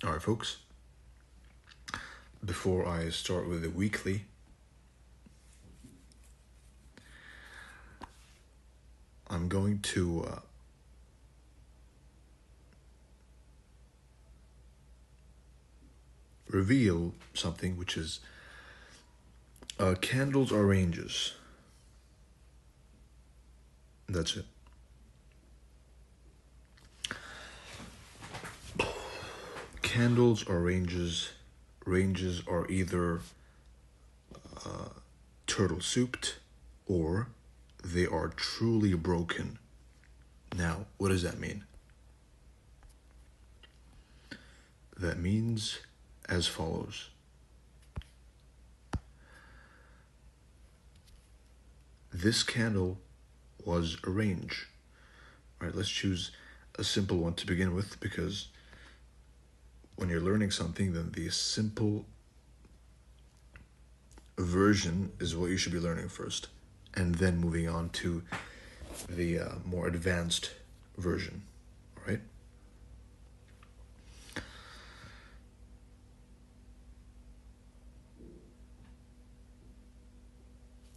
All right, folks. Before I start with the weekly, I'm going to reveal something, which is candles are ranges. That's it. Candles are ranges. Ranges are either turtle souped or they are truly broken. Now, what does that mean? That means as follows. This candle was a range. All right, let's choose a simple one to begin with, because when you're learning something, then the simple version is what you should be learning first, and then moving on to the more advanced version, all right?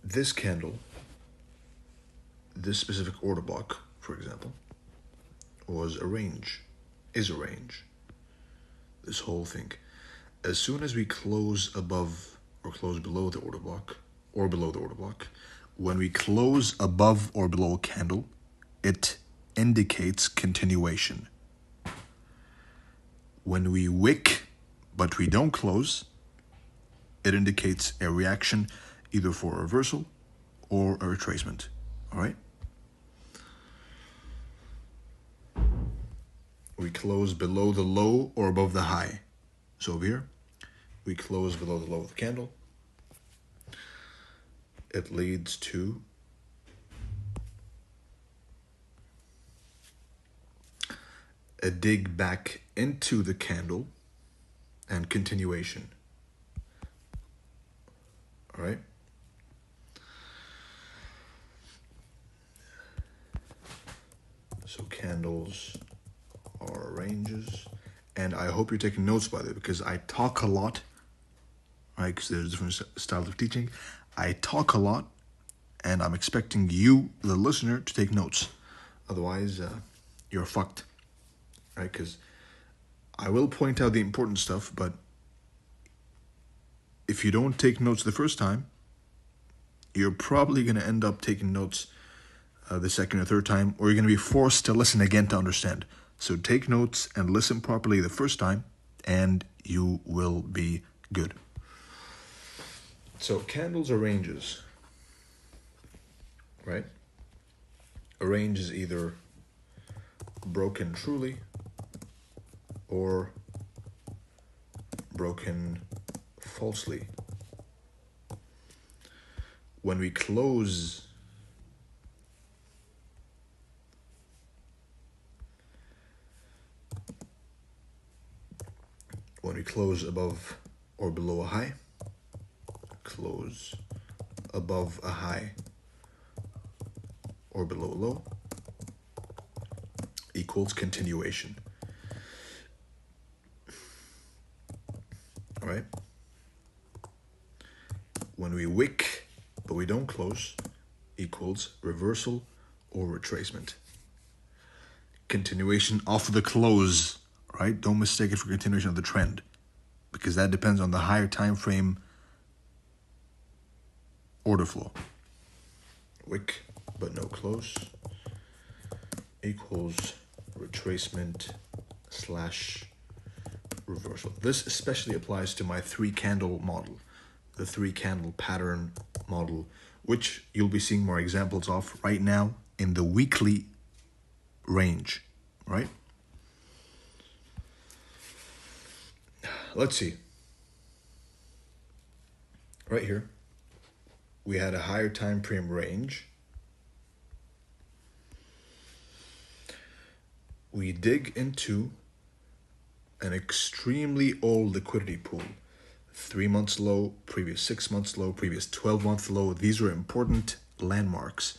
This candle, this specific order block, for example, was a range, is a range. This whole thing. As soon as we close above or close below the order block, or below the order block, when we close above or below a candle, it indicates continuation. When we wick, but we don't close, it indicates a reaction either for a reversal or a retracement, all right? We close below the low or above the high. So over here, we close below the low of the candle. It leads to a dig back into the candle and continuation. All right? So candles are ranges. And I hope you're taking notes, by the way, because I talk a lot, right? Because there's different styles of teaching. I talk a lot, and I'm expecting you, the listener, to take notes. Otherwise, you're fucked, right? Because I will point out the important stuff, but if you don't take notes the first time, you're probably going to end up taking notes the second or third time, or you're going to be forced to listen again to understand. So take notes and listen properly the first time, and you will be good. So candles are ranges, right? A range is either broken truly or broken falsely. When we close above or below a high, close above a high or below a low, equals continuation. All right? When we wick, but we don't close, equals reversal or retracement. Continuation of the close, right? Don't mistake it for continuation of the trend, because that depends on the higher time frame order flow. Wick, but no close, equals retracement / reversal. This especially applies to my 3-candle model, the 3-candle pattern model, which you'll be seeing more examples of right now in the weekly range, right? Let's see. Right here, we had a higher time frame range. We dig into an extremely old liquidity pool. 3 months low, previous 6 months low, previous 12-month low. These are important landmarks.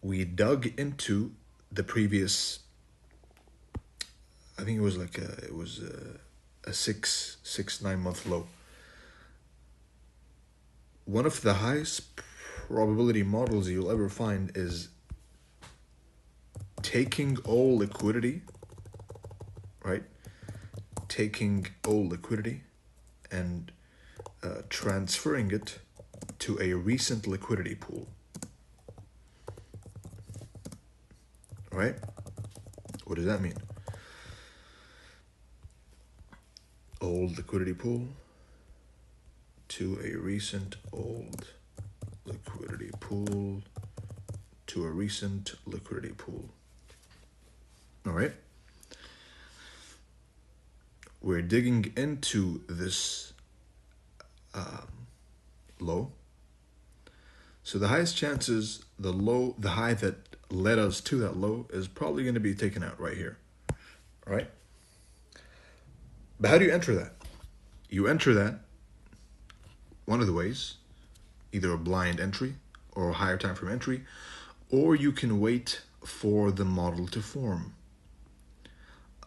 We dug into the previous I think it was like a 9 month low. One of the highest probability models you'll ever find is taking all liquidity, right? Taking all liquidity and transferring it to a recent liquidity pool, right? What does that mean? Old liquidity pool to a recent old liquidity pool to a recent liquidity pool. All right. We're digging into this low. So the highest chances, the high that led us to that low is probably going to be taken out right here. All right. But how do you enter that? You enter that one of the ways, either a blind entry or a higher time frame entry, or you can wait for the model to form.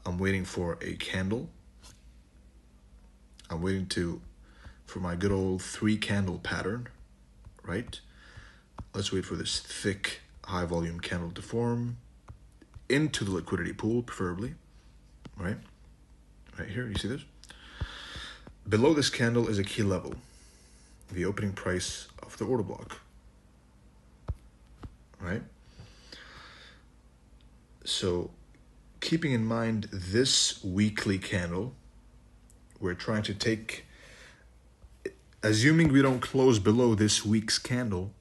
I'm waiting for a candle. I'm waiting for my good old 3 candle pattern, right? Let's wait for this thick, high volume candle to form into the liquidity pool, preferably, right? Right here, you see this? Below this candle is a key level, the opening price of the order block, right? So keeping in mind this weekly candle, we're trying to take, assuming we don't close below this week's candle,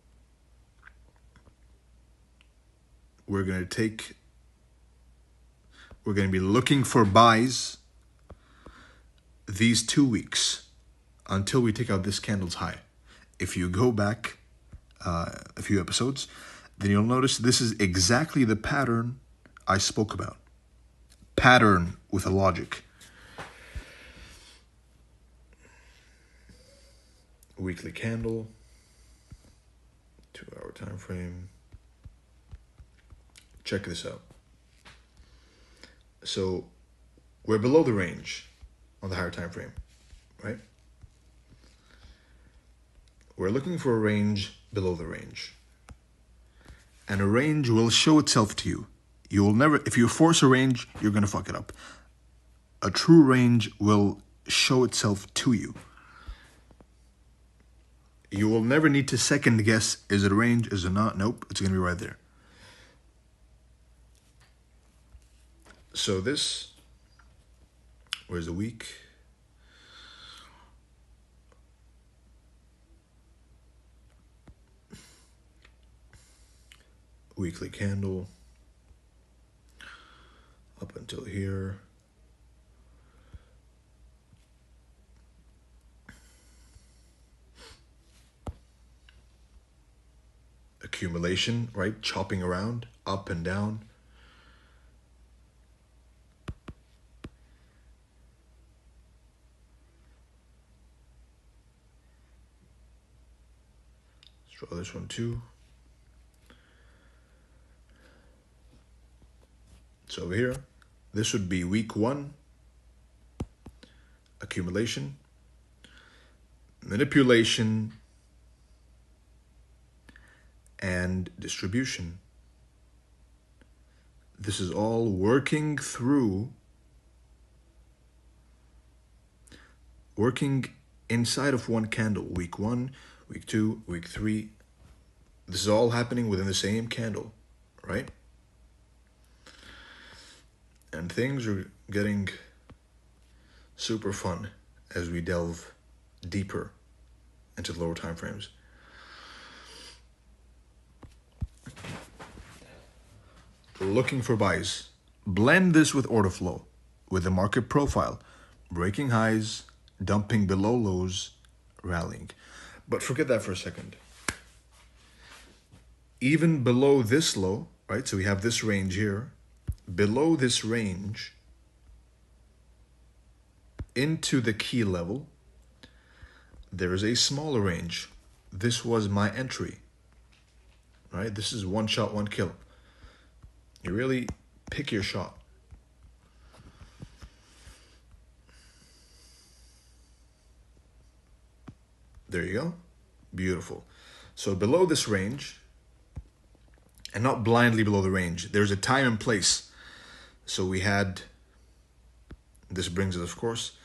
we're going to be looking for buys these 2 weeks until we take out this candle's high. If you go back a few episodes, then you'll notice this is exactly the pattern I spoke about. Pattern with a logic. Weekly candle, 2-hour time frame. Check this out. So we're below the range on the higher time frame, right? We're looking for a range below the range. And a range will show itself to you. You will never, if you force a range, you're going to fuck it up. A true range will show itself to you. You will never need to second guess, is it a range, is it not? Nope, it's going to be right there. So this, where's the week? Weekly candle up until here. Accumulation, right? Chopping around, up and down. Let's draw this one too. So over here, this would be week 1, accumulation, manipulation, and distribution. This is all working inside of one candle. Week 1, week 2, week 3. This is all happening within the same candle, right? And things are getting super fun as we delve deeper into the lower time frames. Looking for buys. Blend this with order flow, with the market profile, breaking highs, dumping below lows, rallying. But forget that for a second. Even below this low, right? So we have this range here. Below this range, into the key level, there is a smaller range. This was my entry, right? This is one shot, one kill. You really pick your shot. There you go. Beautiful. So below this range, and not blindly below the range, there's a time and place. So we had, this brings us, of course,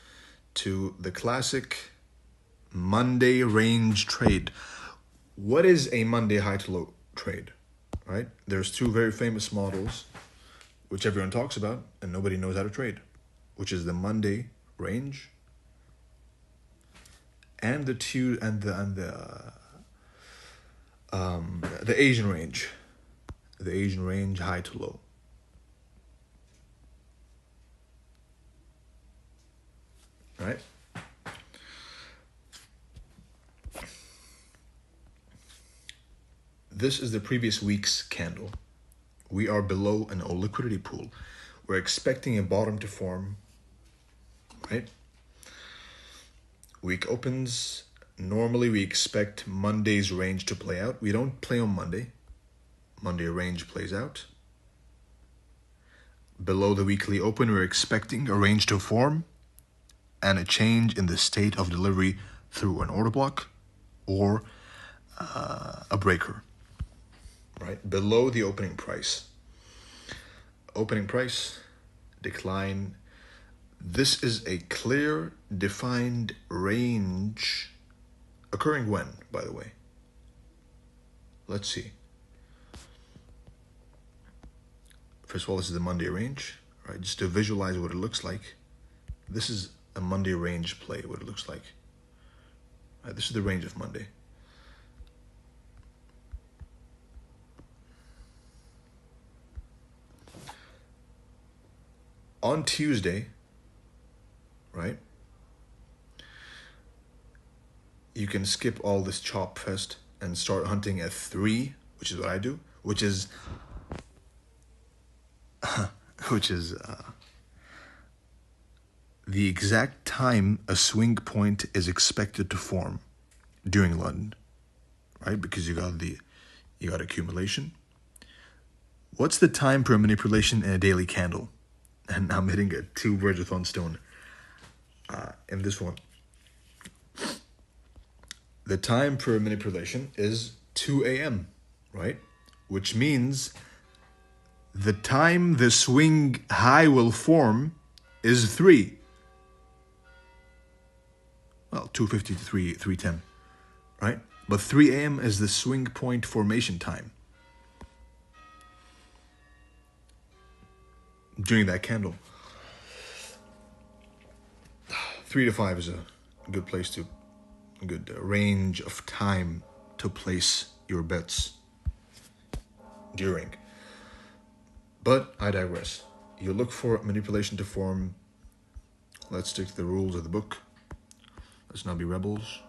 to the classic Monday range trade. What is a Monday high to low trade? Right? There's two very famous models, which everyone talks about, and nobody knows how to trade, which is the Monday range and the Asian range, the Asian range high to low. Right? This is the previous week's candle. We are below an old liquidity pool. We're expecting a bottom to form, right? Week opens. Normally we expect Monday's range to play out. We don't play on Monday. Monday range plays out. Below the weekly open, we're expecting a range to form and a change in the state of delivery through an order block or a breaker. Right? Below the opening price. Opening price, decline. This is a clear, defined range occurring when, by the way? Let's see. First of all, this is the Monday range, right? Just to visualize what it looks like. This is a Monday range play, what it looks like. Right, this is the range of Monday. On Tuesday, right, you can skip all this chop fest and start hunting at 3, which is what I do, which is the exact time a swing point is expected to form during London, right? Because you got accumulation. What's the time per manipulation in a daily candle? And I'm hitting 2 birds with one stone in this one. The time per manipulation is 2 a.m., right? Which means the time the swing high will form is 3. Well, 2:50 to 3:10, right? But 3 a.m. is the swing point formation time during that candle. 3 to 5 is a good good range of time to place your bets during. But I digress. You look for manipulation to form. Let's stick to the rules of the book. Let's not be rebels.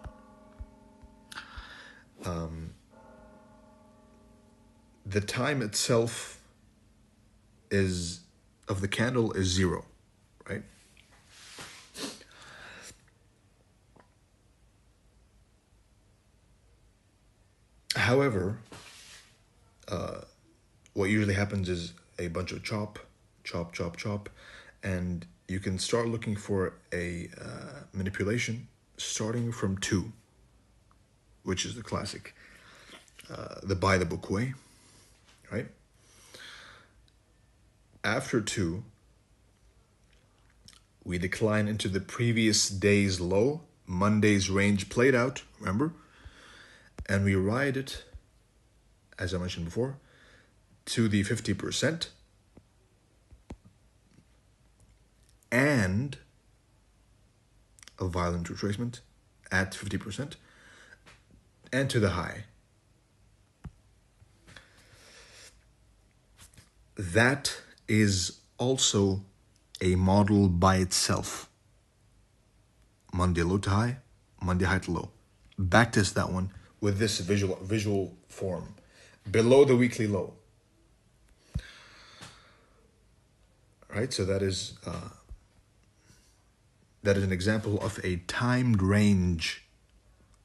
The time itself of the candle is 0, right? However, what usually happens is a bunch of chop, and you can start looking for a manipulation starting from 2, which is the classic, the by the book way, right? After 2, we decline into the previous day's low. Monday's range played out, remember? And we ride it, as I mentioned before, to the 50% and a violent retracement at 50% and to the high. That is also a model by itself. Monday low to high, Monday high to low. Backtest that one with this visual form. Below the weekly low. Right, so that is an example of a timed range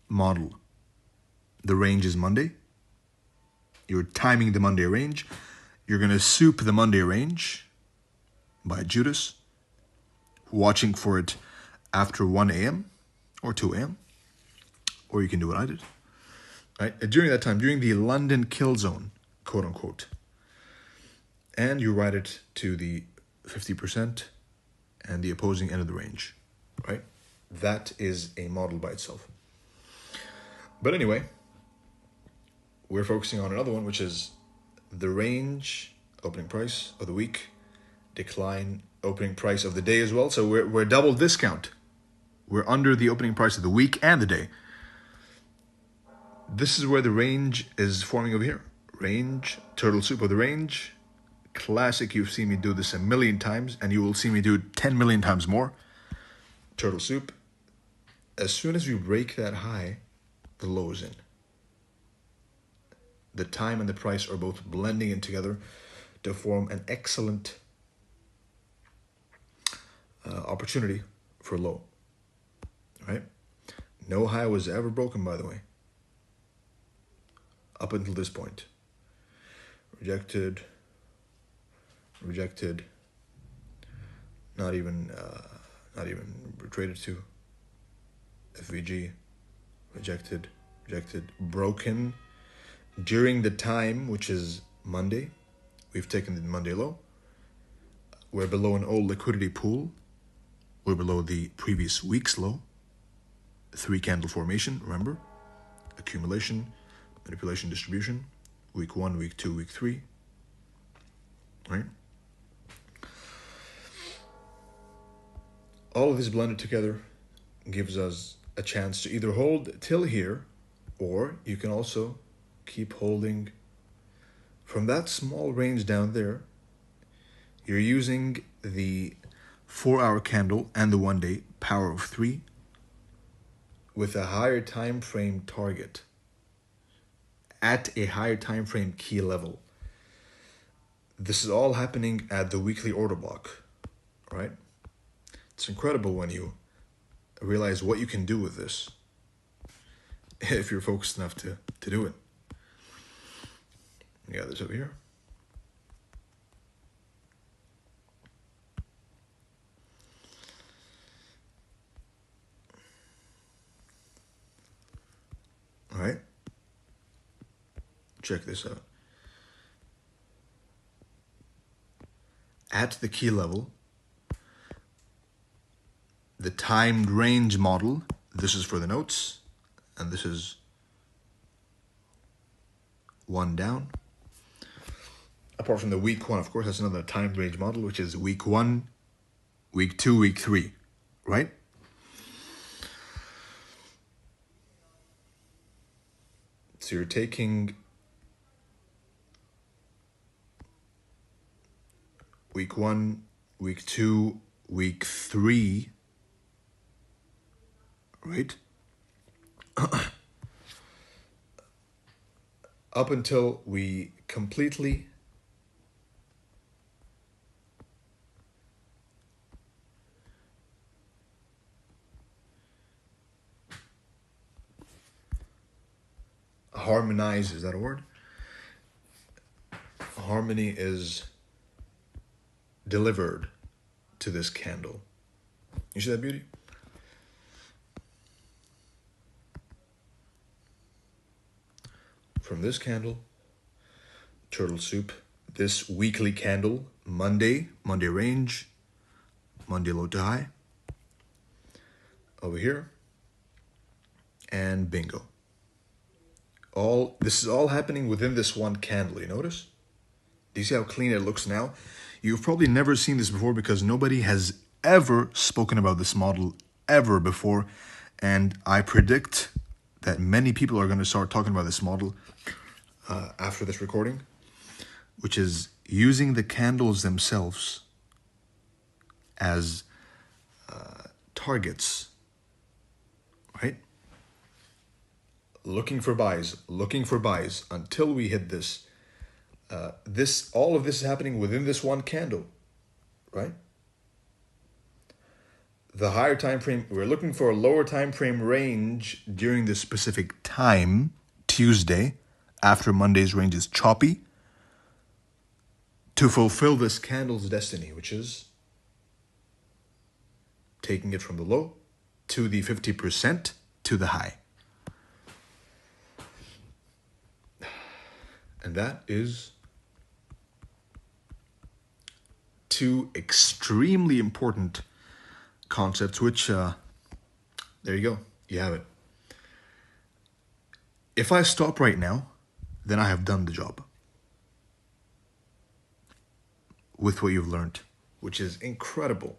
model. The range is Monday. You're timing the Monday range. You're going to soup the Monday range by Judas, watching for it after 1 a.m. or 2 a.m. or you can do what I did. Right? During that time, during the London kill zone, quote unquote, and you ride it to the 50% and the opposing end of the range, right? That is a model by itself. But anyway, we're focusing on another one, which is the range opening price of the week, decline opening price of the day as well. So we're double discount. We're under the opening price of the week and the day. This is where the range is forming over here. Range, turtle soup of the range. Classic, you've seen me do this a million times, and you will see me do it 10 million times more. Turtle soup. As soon as we break that high, the low is in. The time and the price are both blending in together to form an excellent opportunity for low. Right? No high was ever broken, by the way. Up until this point. Rejected. Not even traded to. FVG. Rejected. Broken. During the time, which is Monday, we've taken the Monday low. We're below an old liquidity pool. We're below the previous week's low. 3 candle formation, remember? Accumulation, manipulation, distribution. Week 1, week 2, week 3. Right? All of this blended together gives us a chance to either hold till here, or you can also keep holding from that small range down there. You're using the 4-hour candle and the 1-day power of 3 with a higher time frame target at a higher time frame key level. This is all happening at the weekly order block, right? It's incredible when you realize what you can do with this if you're focused enough to do it. You got this over here. All right. Check this out. At the key level, the timed range model, this is for the notes, and this is 1 down. Apart from the week 1, of course, that's another timed range model, which is week 1, week 2, week 3, right? So you're taking week 1, week 2, week 3, right? Up until we completely harmonize, is that a word? Harmony is delivered to this candle. You see that beauty? From this candle, turtle soup, this weekly candle, Monday range, Monday low to high, over here, and bingo. This is all happening within this one candle, you notice? Do you see how clean it looks now? You've probably never seen this before because nobody has ever spoken about this model ever before, and I predict that many people are going to start talking about this model after this recording, which is using the candles themselves as targets, right? Looking for buys until we hit this. All of this is happening within this one candle, right? The higher time frame, we're looking for a lower time frame range during this specific time, Tuesday, after Monday's range is choppy, to fulfill this candle's destiny, which is taking it from the low to the 50% to the high. And that is two extremely important concepts, which, there you go, you have it. If I stop right now, then I have done the job with what you've learned, which is incredible.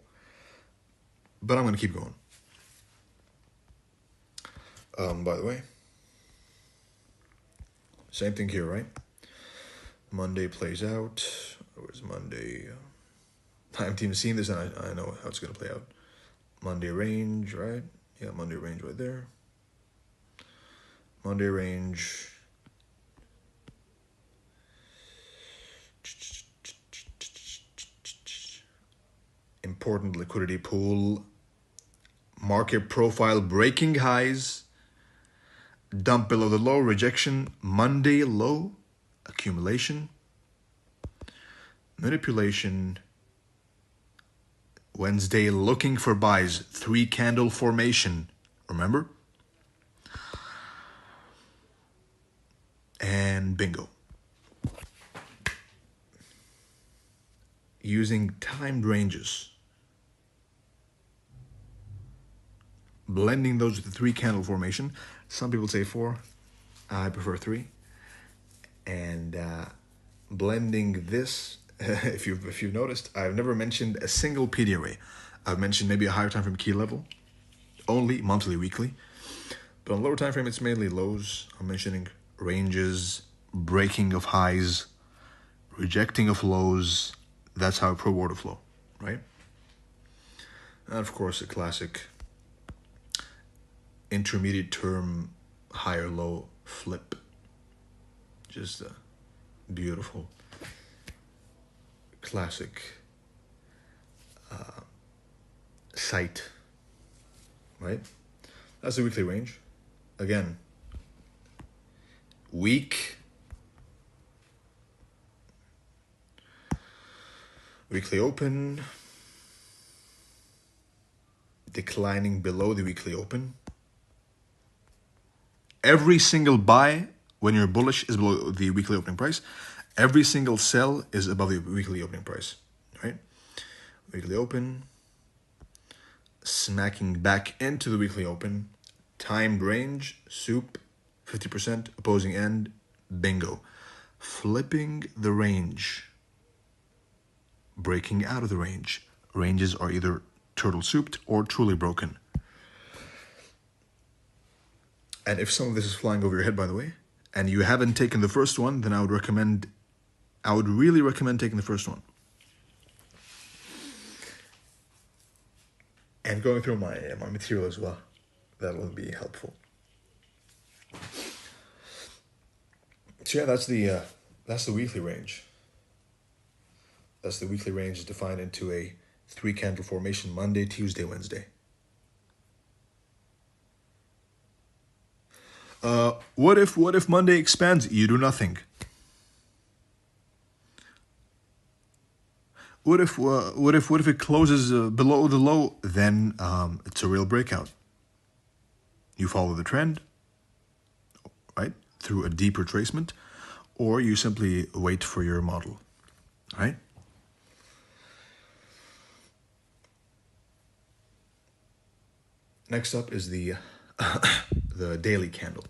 But I'm going to keep going. By the way, same thing here, right? Monday plays out. Where's Monday? I haven't even seen this, and I know how it's going to play out. Monday range, right? Yeah, Monday range right there. Monday range. Important liquidity pool. Market profile breaking highs. Dump below the low, rejection. Monday low, accumulation. Manipulation. Wednesday looking for buys. 3 candle formation. Remember? And bingo. Using timed ranges. Blending those with the 3 candle formation. Some people say 4. I prefer 3. And blending this, if you've noticed, I've never mentioned a single PD array. I've mentioned maybe a higher time frame key level, only monthly, weekly. But on lower time frame, it's mainly lows. I'm mentioning ranges, breaking of highs, rejecting of lows. That's how I probe order flow, right? And of course, a classic intermediate term higher low flip. Just a beautiful classic sight, right? That's the weekly range. Again, weekly open, declining below the weekly open. Every single buy when you're bullish is below the weekly opening price. Every single sell is above the weekly opening price, right? Weekly open, smacking back into the weekly open, timed range, soup, 50%, opposing end, bingo. Flipping the range, breaking out of the range. Ranges are either turtle souped or truly broken. And if some of this is flying over your head, by the way, and you haven't taken the first one, then I would really recommend taking the first one. And going through my material as well. That'll be helpful. So yeah, that's the weekly range. That's the weekly range defined into a 3 candle formation: Monday, Tuesday, Wednesday. What if Monday expands? You do nothing. What if it closes below the low? Then it's a real breakout. You follow the trend, right, through a deep retracement, or you simply wait for your model, right? Next up is the the daily candle.